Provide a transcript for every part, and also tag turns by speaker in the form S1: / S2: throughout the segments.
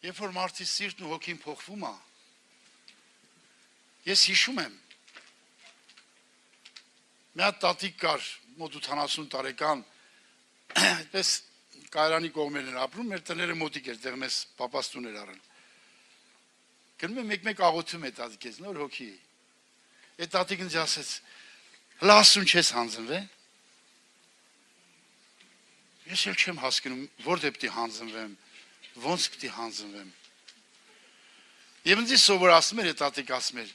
S1: Երբ որ մարդի սիրտն ու հոգին փոխվում է, ես հիշում եմ, մի հատ տատիկ կար, մոտ 80 տարեկան, այդպես կայարանի կողմերն էր ապրում, մեր տները մոտիկ էր, դեղ մեզ պապաց տուն էր առել։ Գնում եմ մեկ աղոթում է տատիկ ես, նոր հոգի։ Այդ տատիկն ինձ ասեց, հլա Աստծուն չես հանձնվե։ Ես էլ չեմ հասկանում, որտե պիտի հանձնվեմ, ոնց պիտի հանձնվեմ։ Եվ ինձ սովորացնում էր, այդ տատիկ ասում էր,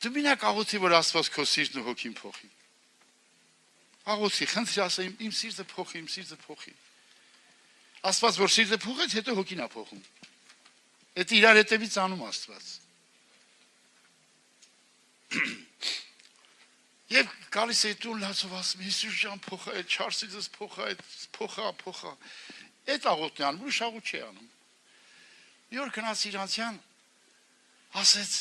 S1: դու մենակ աղոթի, որ Աստված քո սիրտն ու հոգին փոխի։ Աղոթի, խնդրի ասեմ, իմ սիրտը փոխի, իմ սիրտը փոխի։ Աստված որ սիրտը փոխեց, հետո հոգին է փոխում։ Այդ իրար հետևից անում Աստված։ Եվ գալիս է տուն լացով ասում, Հիսուս ջան փոխա, այդ չարսիցս փոխա, այդ փոխա։ Այդ աղոթն է անում, ուրիշ աղոթ չի անում։ Մի օր գնաց իրանցյան, ասեց,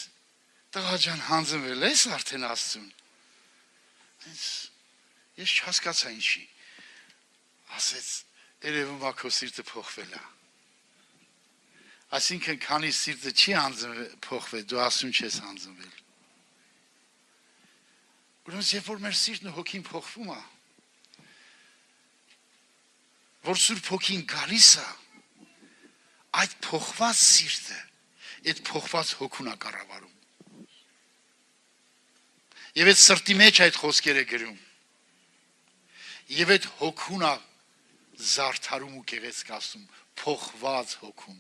S1: տղա ջան հանձնվել ես արդեն Աստծուն։ Ես չհասկացա ինչի։ Ասեց, երևում է քո սիրտը փոխվել է։ Այսինքն քանի սիրտը չի փոխվել, դու Աստծուն չես հանձնվել։ Ուրեմն երբ որ մեր սիրտն ու հոգին փոխվում է, որ Սուրբ Հոգին գալիս է, այդ փոխված սիրտը, այդ փոխված հոգուն է կառավարում։ Եվ այդ սրտի մեջ այդ խոսքերը գրում։ Եվ այդ հոգուն է զարդարում ու գեղեցկացում, փոխված հոգուն։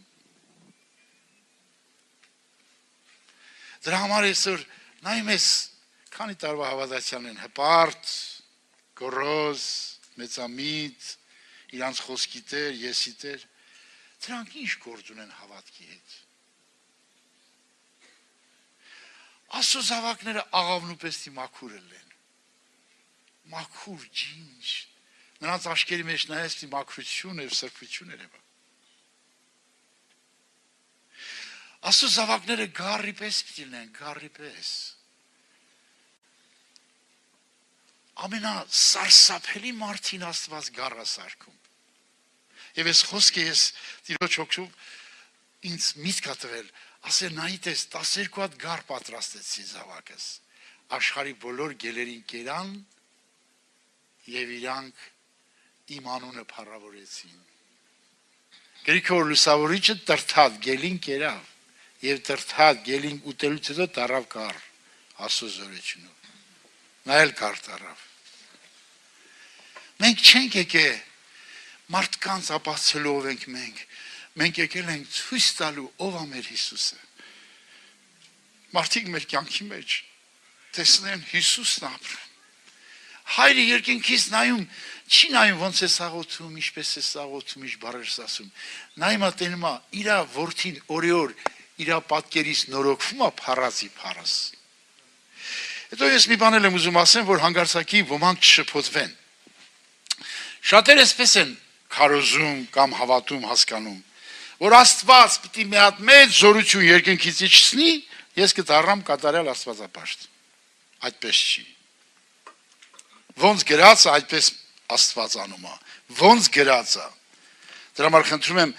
S1: Դրա համար այսօր նայում ես, քանի տարվա հավատացյալն են, հպարտ, գոռոզ, մեծամիտ, իրանց խոսքի տեր, եսի տեր, դրանք ինչ գործ ունեն հավատքի հետ։ Աստծո զավակները աղավնուպեսի մաքուր են, մաքուր, ջինջ, նրանց աշկերի մեջ նայես մաքրություն և սրբություն էր եվա։ Աստծո զավակները գարի պես պիտի լինեն, գարի պես։ Ամենասարսափելի մարդին Աստված գառ է սարքում։ Եվ այս խոսքը ես Տիրոջ հոգով ինձ միտք է տվել, ասել նայի տես 12 հատ գառ պատրաստեցի զավակս, աշխարհի բոլոր գելերին կերան եւ իրանք իմ անունը փառավորեցին։ Գրիգոր Լուսավորիչը տրթած գելին կերավ եւ տրթած գելին ուտելուց հետո տարավ գառ Աստծո զորությունով։ Նա էլ գառ տարավ։ Մենք չենք եկել մարդկանց ապացելով ենք մենք եկել ենք ցույց տալու ով է մեր Հիսուսը։ Մարդիկ մեր կյանքի մեջ տեսնեն Հիսուսն ապրում։ Հայրը երկինքից նայում, չի նայում ոնց է աղոթում, ինչպես է աղոթում, ինչ բառեր ասում։ Նայում է տենում է իր որդին օրեօր իր պատկերից նորոգվում է փառացի փառս։ Հետո ես մի բան եմ ուզում ասեմ, որ հանգարցակի ոմանք չշփոթվեն։ Շատերը այսպես են քարոզում կամ հավատում հասկանում, որ Աստված պիտի մի հատ մեծ զորություն երկնքից իջցնի, ես կդառնամ կատարյալ աստվածապաշտ։ Այդպես չի։ Ոնց գրած է, այդպես Աստված անում է։ Ոնց գրած է։ Դրա համար խնդրում եմ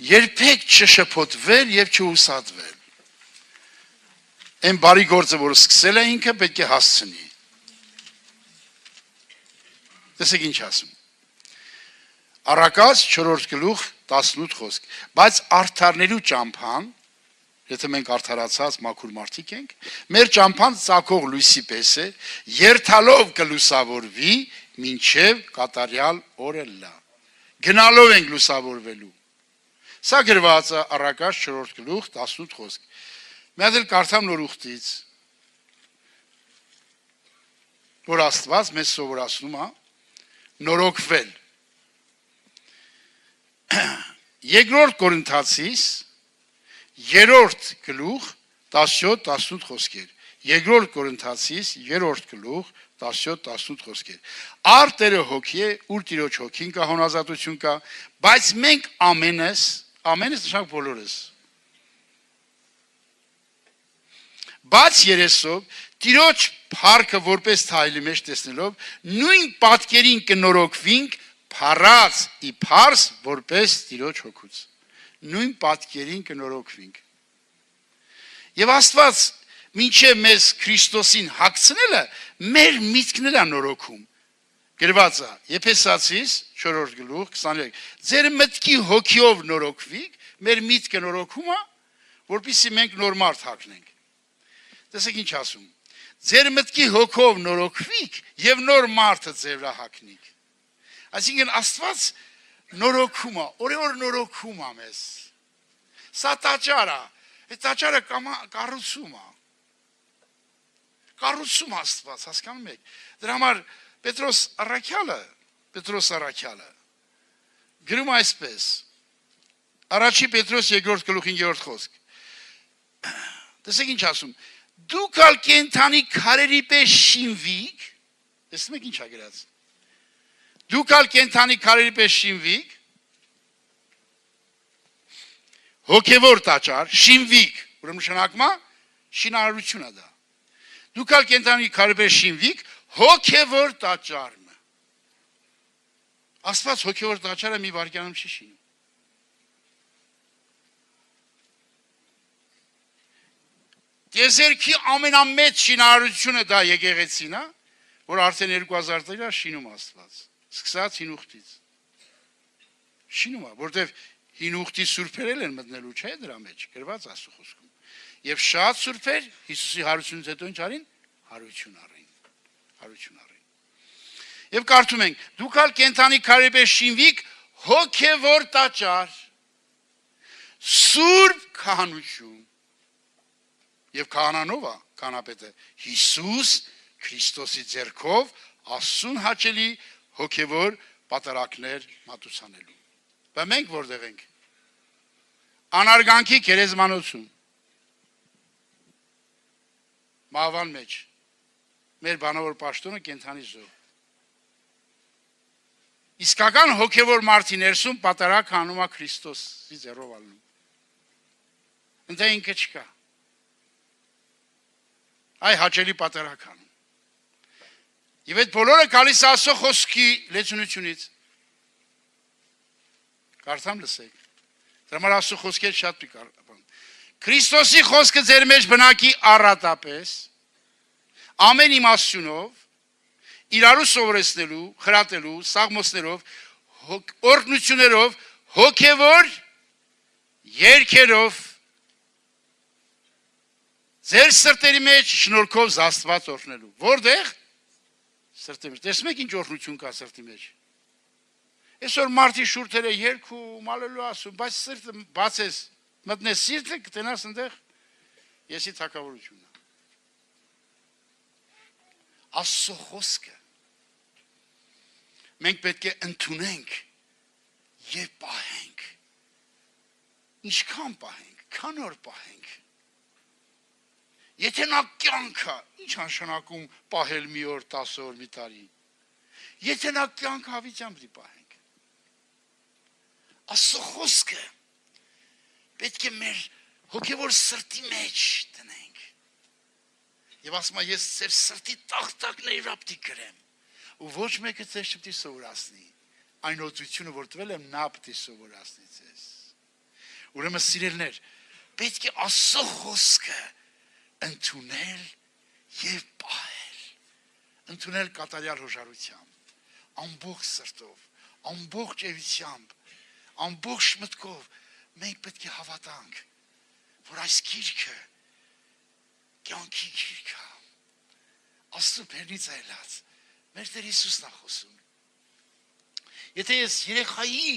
S1: երբեք չշփոթվել եւ չհուսադվել։ Այն բարի գործը, որ սկսել է ինքը, պետք է հասցնի։ Տեսեք ինչ ասում։ Առակաց 4 գլուխ 18 խոսք։ Բայց արդարներու ճամփան, եթե մենք արդարացած մաքուր մարդիկ ենք, մեր ճամփան ծակող լույսի պես է, երթալով կլուսավորվի, մինչև կատարյալ օրը լա։ Գնալով ենք լուսավորվելու։ Սա գրված է Առակաց 4 գլուխ 18 խոսք։ Մի հատ էլ կարդամ նոր ուխտից, որ Աստված մեզ սովորացնում է նորոգվել։ Երկրորդ Կորինթացիս 3-րդ գլուխ 17-18 խոսքեր։ Երկրորդ Կորինթացիս 3-րդ գլուխ 17-18 խոսքեր։ Ար Տերը հոգի է, ուր Տիրոջ հոգին կա, հոնազատություն կա, բայց մենք ամենս նշանք բոլորս։ Բայց երեսով Տիրոջ փառքը որպես թայլի մեջ տեսնելով նույն պատկերին կնորոգվինք փառած ի փառս որպես Տիրոջ հոգուց։ նույն պատկերին կնորոգվենք։ Եվ Աստված մինչև մեզ Քրիստոսին հագցնելը մեր միտքն է նորոգում։ Գրված է Եփեսացիս 4 գլուխ 23 ձեր մտքի հոգիով նորոգվիկ, մեր միտքը նորոգում է, որպեսզի մենք նոր մարդ հագնենք։ Տեսեք ինչ ասում։ Ձեր մտքի հոգով նորոգվիկ եւ նոր մարդը ձերա հագնիկ։ Այսինքն Աստված նորոգում է, օրը նորոգում է մեզ։ Սա տաճարը, այդ տաճարը կառուցում է։ Կառուցում Աստված, հասկանում եք։ Դրա համար Պետրոս առաքյալը գրում այսպես Առաջի Պետրոս 2 գլուխ 5 խոսք Տեսեք ինչ ասում Դուք ալ կենթանի քարերի պես շինվիկ տեսնում եք ինչ ա գրած Դուք ալ կենթանի քարերի պես շինվիկ հոգևոր տաճար շինվիկ ուրեմն նշանակում է շինարարություն է դա Դուք ալ կենթանի քարերի պես շինվիկ հոգևոր տաճարը Աստված հոգևոր տաճարը մի վայրկյանում չի շինում Տիեզերքի ամենամեծ շինարարությունը դա եկեղեցին է, որ արդեն 2000 տարի շինում Աստված, սկսած հին ուխտից։ Շինում է, որտեվ հին ուխտի սուրբերել են մտնելու, չէ՞ դրա մեջ, գրված Աստծո խոսքում։ Եվ շատ սուրբեր Հիսուսի հարությունից հետո ինչ արին, հարություն առին։ Եվ կարդում ենք, դուք ալ կենթանի քարերի պես շինվիկ հոգևոր տաճար, սուրբ քահանություն Եվ քահանանով է, քահանապետը, Հիսուս Քրիստոսի ձեռքով Աստծուն հաճելի հոգևոր պատարակներ մատուցանելու։ Բայց մենք որտեղ ենք։ Անարգանքի գերեզմանոցում։ Մահվան մեջ։ Մեր բանավոր պաշտոնը կենթանի զոհ։ Իսկական հոգևոր մարդի ներսում պատարակ անում է Քրիստոսի ձեռով ալնում։ Ընդ ինքը չկա։ Այ հաճելի պատարակ անում։ Եվ այդ բոլորը գալիս Աստծո խոսքի լեցունությունից։ Կարդամ լսեք։ Դրա համար Աստծո խոսքերը շատ պիտի Քրիստոսի խոսքը ձեր մեջ բնակի առատապես, ամեն իմաստությունով, իրարու սովորեցնելու, խրատելու, սաղմոսներով, օրհնություններով, հոգևոր երգերով Ձեր սրտերի մեջ շնորհքով զաստված օրհնելու։ Որտեղ? Սրտի մեջ։ Տեսնում եք ինչ օրհնություն կա սրտի մեջ։ Այսօր մարդի շուրթերը երգում, ալելու ասում, բայց սրտը բացես, մտնես սիրտը կտենաս այնտեղ եսի թակավորությունն է։ Աստծո խոսքը մենք պետք է ընդունենք եւ պահենք։ Ինչքան պահենք, քան օր պահենք։ Եթե նա կյանքը, ինչ նշանակում պահել մի օր, 10 օր, մի տարի։ Եթե նա կյանքը հավիտյան պիտի պահենք։ Աստծո խոսքը պետք է մեր հոգևոր սրտի մեջ տնենք։ Եվ ասում եմ, ես ձեր սրտի տախտակն իրա պիտի գրեմ։ Ու ոչ մեկը ձեզ չպիտի սովորացնի։ Այն օծությունը, որ տվել եմ, նա պիտի սովորացնի ձեզ։ Ուրեմն սիրելիներ, պետք է Աստծո խոսքը ընդունել եւ պահել ընդունել կատարյալ հոժարությամբ ամբողջ սրտով ամբողջ էությամբ ամբողջ մտքով մենք պետք է հավատանք որ այս գիրքը կյանքի գիրք է Աստծո բերնից այլած մեր Տեր Հիսուսն է խոսում եթե ես երեխայի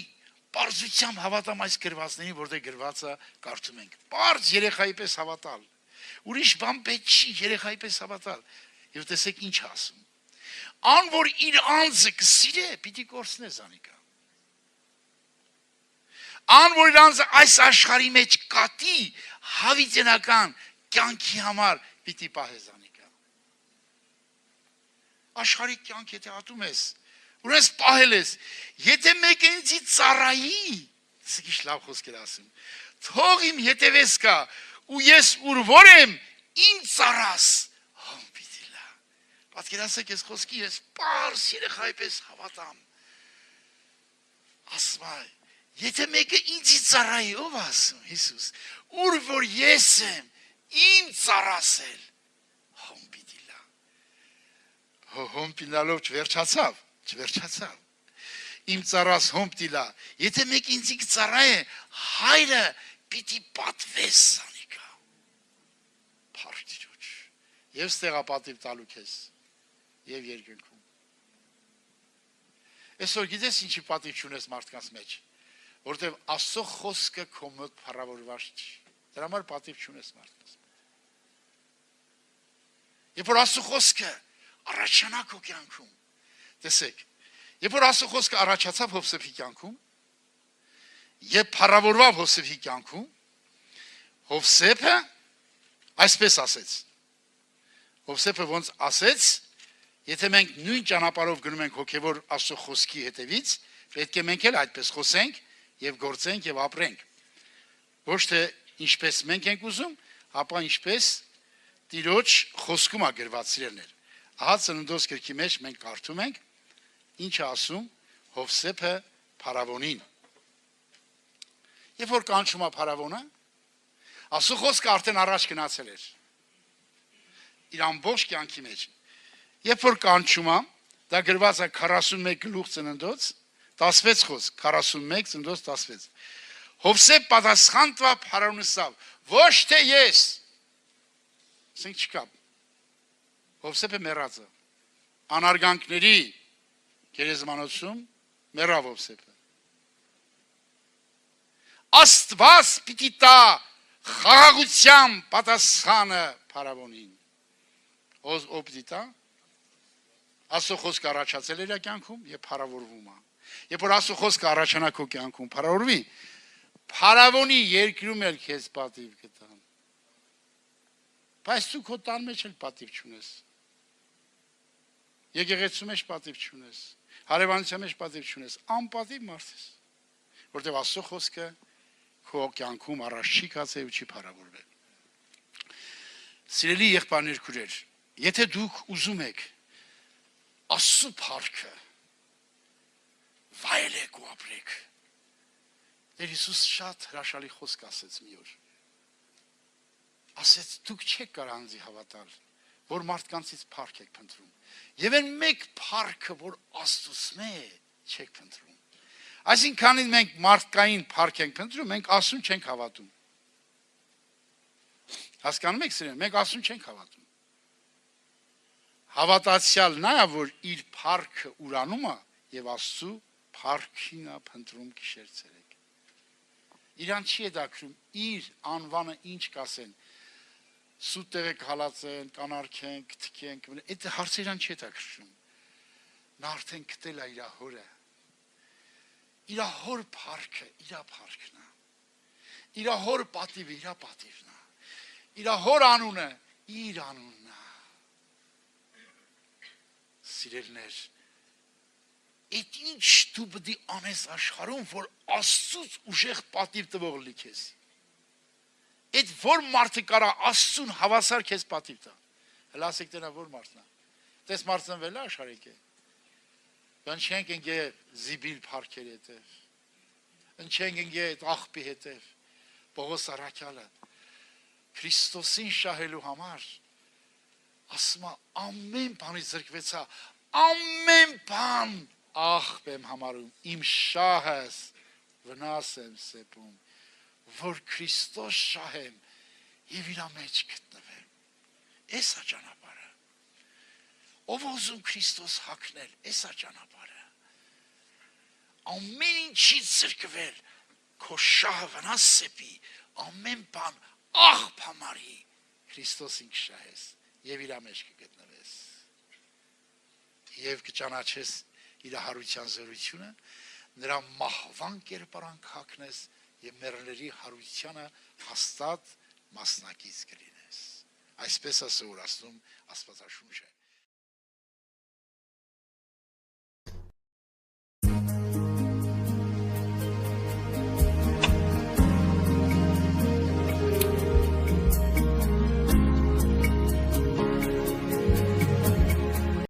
S1: պարզությամբ հավատամ այս գրվածներին որտեղ գրված է կարդում ենք պարզ երեխայի պես հավատալ Ուրիշ բան պետք չի երեխայի պես հավատալ։ Եվ տեսեք ինչ ասում։ Ան որ իր անձը կսիրե, պիտի կորցնե զանիկա։ Ան որ իր անձը այս աշխարհի մեջ կատի, հավիտենական կյանքի համար պիտի պահե զանիկա։ Աշխարհի կյանք եթե ատում ես, ուրես պահել ես, եթե մեկը ինձի ծառայի, սգիշ լավ խոսքեր ասում։ Թող իմ հետևես կա ու ես ուր որ եմ ինձ ծառաս պիտի լա պատկերացեք ես խոսքի ես պարզ երեխայի պես հավատամ ասում Եթե մեկը ինձի ծառայի, ով ասում, Հիսուս, ուր որ ես եմ, իմ ծառասել, հոմ պիտի լա։ Հոմ պիտի չվերջացավ։ Իմ ծառաս հոմ պիտի լա։ Եթե մեկ ինձի ծառայ է, հայրը պիտի պատվես սանիկա։ Փառք Տիրոջ։ Եվ ստեղապատիվ տալու քեզ, եւ երկնքում։ Այսօր գիտես ինչի պատիվ չունես մարդկանց մեջ, որտեվ Աստծո խոսքը քո մոտ փառավորված չի։ Դրա համար պատիվ չունես մարդկանց։ Երբ որ Աստծո խոսքը առաջանա քո կյանքում, տեսեք, երբ որ Աստծո խոսքը առաջացավ Հովսեփի կյանքում, եւ փառավորվավ Հովսեփի կյանքում, Հովսեփը այսպես ասեց։ Հովսեփը ոնց ասեց, եթե մենք նույն ճանապարհով գնում ենք հոգևոր Աստծո խոսքի հետևից, պետք է մենք էլ այդպես խոսենք եւ գործենք եւ ապրենք։ Ոչ թե ինչպես մենք ենք ուզում, ապա ինչպես Տիրոջ խոսքում է գրված սիրելներ։ Ահա Ծննդոց գրքի մեջ մենք կարդում ենք ինչ է ասում Հովսեփը փարավոնին։ Երբ որ կանչում է փարավոնը, Աստծո խոսքը արդեն առաջ գնացել էր։ Իր ամբողջ կյանքի մեջ։ Երբ որ կանչում է, դա գրված է 41 գլուխ Ծննդոց, 16 խոսք, 41 Ծննդոց 16։ Հովսեփ պատասխան տվավ փարավոնին, ոչ թե ես։ Ասենք չկա։ Հովսեփը մեռած է։ Անարգանքների գերեզմանոցում մեռավ Հովսեփը։ Աստված պիտի տա խաղաղության պատասխանը փարավոնին։ Ով պիտի տա։ Աստծո խոսքը առաջացել էր կյանքում եւ փառավորվում է։ Երբ որ Աստծո խոսքը առաջանա քո կյանքում, փառավորվի, փարավոնի երկրում էլ քեզ պատիվ կտան։ Բայց դու քո տան մեջ էլ պատիվ չունես։ Եկեղեցու մեջ պատիվ չունես։ Հարևանության մեջ պատիվ չունես, անպատիվ մարդ ես։ Որտեղ Աստծո խոսքը քո կյանքում առաջ չի գացել ու չի փառավորվել։ Սիրելի եղբայրներ, քույրեր, եթե դուք ուզում եք Աստծո փառքը վայելեք ու ապրեք։ Տեր Հիսուս շատ հրաշալի խոսք ասեց մի օր։ Ասեց դուք չեք կարող անձի հավատալ, որ մարդկանցից փառք եք փնտրում։ Եվ այն մեկ փառքը, որ Աստծուց է, չեք փնտրում։ Այսինքն մենք մարդկային փառք ենք փնտրում, մենք Աստծուն չենք հավատում։ Հասկանում եք սիրել, մենք Աստծուն չենք հավատում։ Հավատացյալ նա է, որ իր փառքը ուրանում է եւ Աստծու փառքին է փնտրում գիշեր ցերեկ։ Իրան չի դակրում իր անվանը ինչ կասեն։ Սուտ տեղեք հալածեն, կանարքենք, թքենք, այդ հարցը իրան չի դակրում։ Նա արդեն գտել է իր հորը։ Իր հոր փառքը, իր փառքն է։ Իր հոր պատիվը, իր պատիվն է։ Իր հոր անունը, իր անունն է։ Սիրելներ, այդ ինչ դու պետք է անես աշխարհում, որ Աստծուց ուժեղ պատիվ տվող լինի քեզ։ Այդ որ մարդը կարա Աստծուն հավասար քեզ պատիվ տա։ Հələ ասեք դրա որ մարդն է։ Տես մարտնվել է աշխարհիկե։ Ընչենք ենք զիբիլ փառքերի հետև։ Ընչենք ենք այդ աղբի հետև։ Պողոս առաքյալը Քրիստոսին շահելու համար ասում է ամեն բանից զրկվեցա, ամեն բան աղբ եմ համարում, իմ շահս վնաս եմ սեպում, որ Քրիստոս շահեմ եւ իր մեջ գտնվեմ։ Էս է ճանապարհը։ Ով ուզում Քրիստոս հագնել, էս է ճանապարհը։ Ամեն ինչից զրկվել, քո շահը վնաս սեպի, ամեն բան աղբ համարի, Քրիստոսին կշահես եւ իր մեջ կգտնվես։ Եվ կճանաչես իր հարության զորությունը, նրա մահվան կերպարանք հագնես եւ մեռելների հարությանը հաստատ մասնակից կլինես։ Այսպես է սովորացնում Աստվածաշունչը։